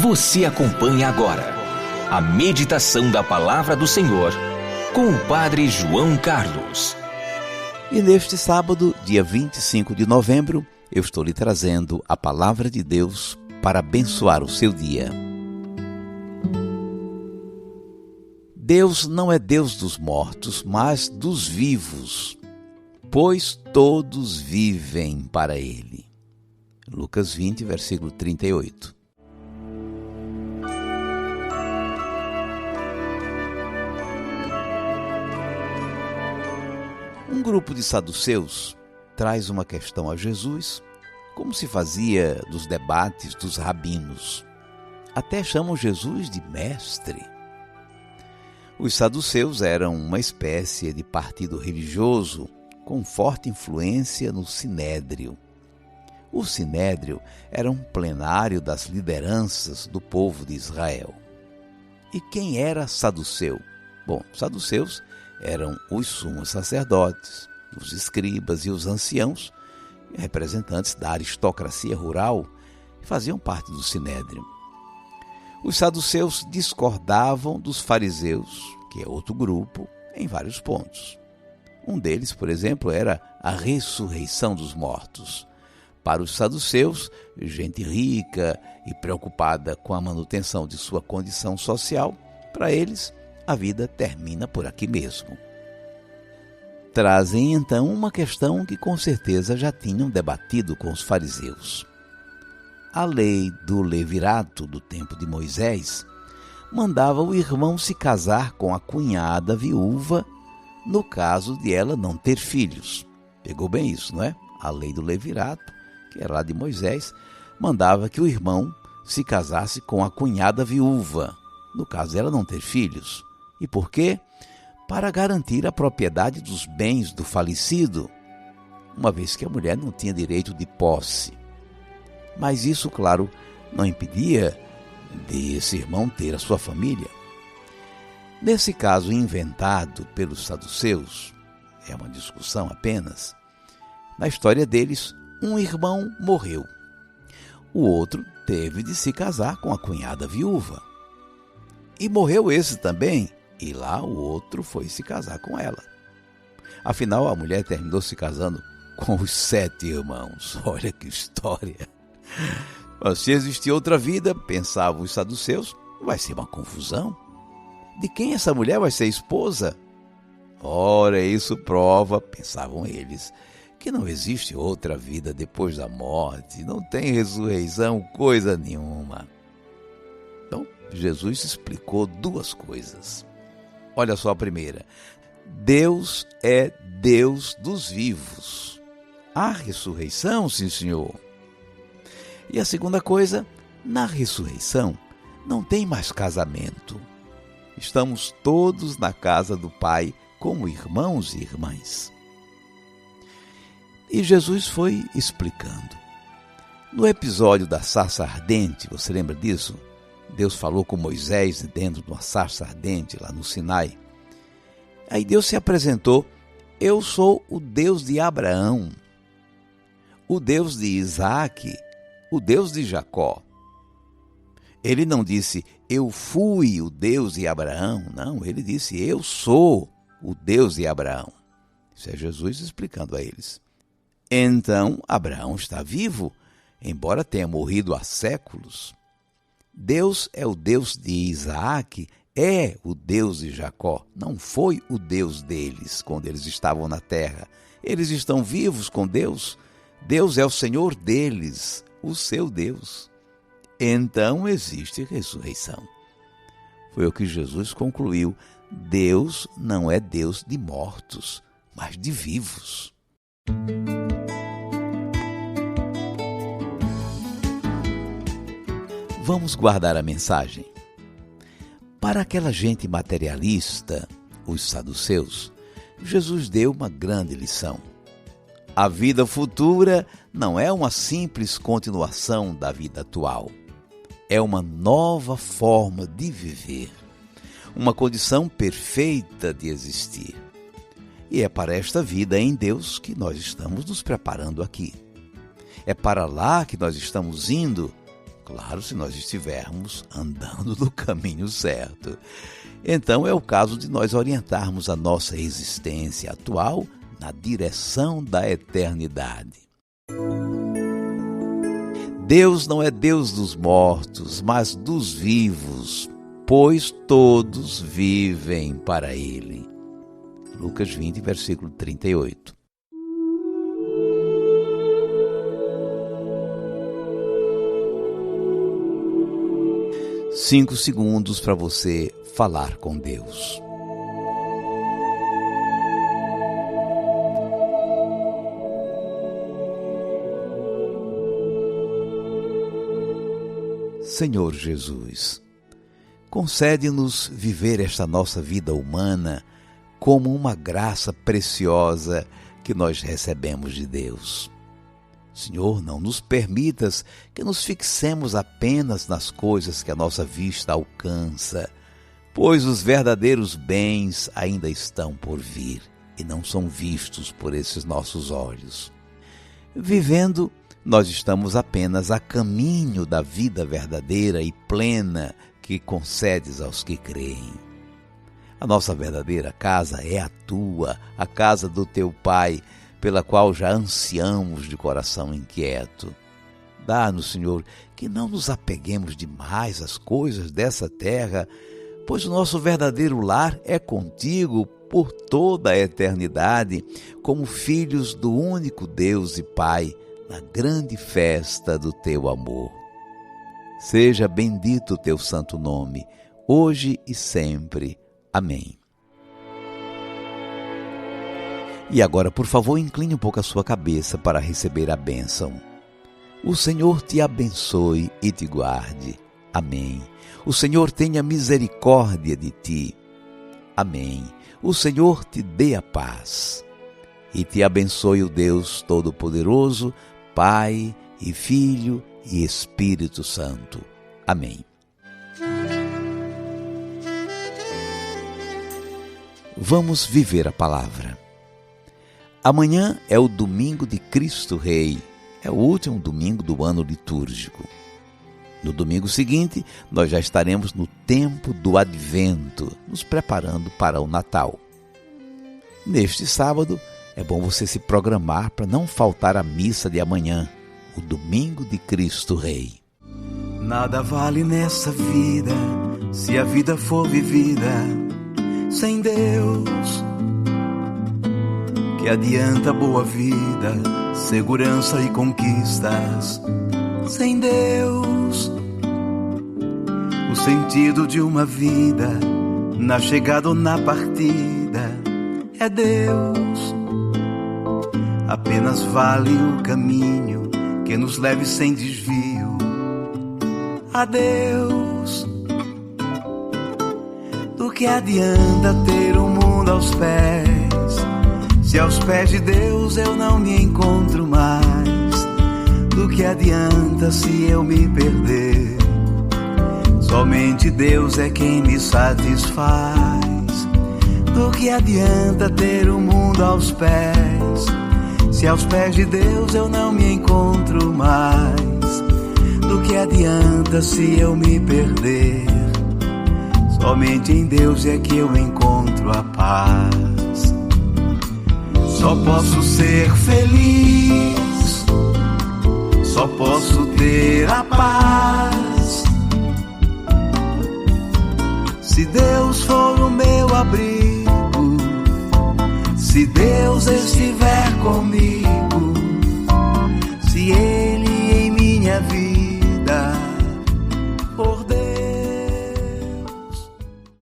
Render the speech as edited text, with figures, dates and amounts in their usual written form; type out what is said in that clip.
Você acompanha agora a meditação da Palavra do Senhor com o Padre João Carlos. E neste sábado, dia 25 de novembro, eu estou lhe trazendo a Palavra de Deus para abençoar o seu dia. Deus não é Deus dos mortos, mas dos vivos, pois todos vivem para Ele. Lucas 20, versículo 38. Um grupo de saduceus traz uma questão a Jesus, como se fazia dos debates dos rabinos. Até chamam Jesus de mestre. Os saduceus eram uma espécie de partido religioso com forte influência no Sinédrio. O Sinédrio era um plenário das lideranças do povo de Israel. E quem era saduceu? Bom, saduceus eram os sumos sacerdotes, os escribas e os anciãos, representantes da aristocracia rural, que faziam parte do Sinédrio. Os saduceus discordavam dos fariseus, que é outro grupo, em vários pontos. Um deles, por exemplo, era a ressurreição dos mortos. Para os saduceus, gente rica e preocupada com a manutenção de sua condição social, para eles, a vida termina por aqui mesmo. Trazem então uma questão que com certeza já tinham debatido com os fariseus. A lei do levirato do tempo de Moisés mandava o irmão se casar com a cunhada viúva no caso de ela não ter filhos. Pegou bem isso, não é? A lei do levirato, que era lá de Moisés, mandava que o irmão se casasse com a cunhada viúva, no caso dela não ter filhos. E por quê? Para garantir a propriedade dos bens do falecido, uma vez que a mulher não tinha direito de posse. Mas isso, claro, não impedia de esse irmão ter a sua família. Nesse caso inventado pelos saduceus, é uma discussão apenas, na história deles, um irmão morreu. O outro teve de se casar com a cunhada viúva. E morreu esse também, e lá o outro foi se casar com ela. Afinal, a mulher terminou se casando com os 7 irmãos. Olha que história! Mas se existir outra vida, pensavam os saduceus, vai ser uma confusão. De quem essa mulher vai ser esposa? Ora, isso prova, pensavam eles, que não existe outra vida depois da morte, não tem ressurreição, coisa nenhuma. Então, Jesus explicou 2 coisas. Olha só a primeira. Deus é Deus dos vivos. Há ressurreição, sim, senhor. E a segunda coisa, na ressurreição não tem mais casamento. Estamos todos na casa do Pai como irmãos e irmãs. E Jesus foi explicando. No episódio da sarça ardente, você lembra disso? Deus falou com Moisés dentro de uma sarça ardente lá no Sinai. Aí Deus se apresentou: eu sou o Deus de Abraão, o Deus de Isaac, o Deus de Jacó. Ele não disse, eu fui o Deus de Abraão. Não, ele disse, eu sou o Deus de Abraão. Isso é Jesus explicando a eles. Então, Abraão está vivo, embora tenha morrido há séculos. Deus é o Deus de Isaac, é o Deus de Jacó. Não foi o Deus deles quando eles estavam na terra. Eles estão vivos com Deus. Deus é o Senhor deles, o seu Deus. Então existe ressurreição. Foi o que Jesus concluiu. Deus não é Deus de mortos, mas de vivos. Vamos guardar a mensagem. Para aquela gente materialista, os saduceus, Jesus deu uma grande lição. A vida futura não é uma simples continuação da vida atual. É uma nova forma de viver, uma condição perfeita de existir. E é para esta vida em Deus que nós estamos nos preparando aqui. É para lá que nós estamos indo Claro, se nós estivermos andando no caminho certo. Então é o caso de nós orientarmos a nossa existência atual na direção da eternidade. Deus não é Deus dos mortos, mas dos vivos, pois todos vivem para Ele. Lucas 20, versículo 38. Cinco segundos para você falar com Deus. Senhor Jesus, concede-nos viver esta nossa vida humana como uma graça preciosa que nós recebemos de Deus. Senhor, não nos permitas que nos fixemos apenas nas coisas que a nossa vista alcança, pois os verdadeiros bens ainda estão por vir e não são vistos por esses nossos olhos. Vivendo, nós estamos apenas a caminho da vida verdadeira e plena que concedes aos que creem. A nossa verdadeira casa é a tua, a casa do teu Pai, pela qual já ansiamos de coração inquieto. Dá-nos, Senhor, que não nos apeguemos demais às coisas dessa terra, pois o nosso verdadeiro lar é contigo por toda a eternidade, como filhos do único Deus e Pai, na grande festa do teu amor. Seja bendito o teu santo nome, hoje e sempre. Amém. E agora, por favor, incline um pouco a sua cabeça para receber a bênção. O Senhor te abençoe e te guarde. Amém. O Senhor tenha misericórdia de ti. Amém. O Senhor te dê a paz. E te abençoe o Deus Todo-Poderoso, Pai e Filho e Espírito Santo. Amém. Vamos viver a palavra. Amanhã é o domingo de Cristo Rei, é o último domingo do ano litúrgico. No domingo seguinte, nós já estaremos no tempo do Advento, nos preparando para o Natal. Neste sábado, é bom você se programar para não faltar a missa de amanhã, o domingo de Cristo Rei. Nada vale nessa vida, se a vida for vivida sem Deus. Que adianta boa vida, segurança e conquistas sem Deus. O sentido de uma vida, na chegada ou na partida, é Deus. Apenas vale o caminho que nos leve sem desvio a Deus. Do que adianta ter o mundo aos pés, se aos pés de Deus eu não me encontro mais? Do que adianta se eu me perder? Somente Deus é quem me satisfaz. Do que adianta ter o mundo aos pés, se aos pés de Deus eu não me encontro mais? Do que adianta se eu me perder? Somente em Deus é que eu encontro a paz. Só posso ser feliz, só posso ter a paz, se Deus for o meu abrigo, se Deus estiver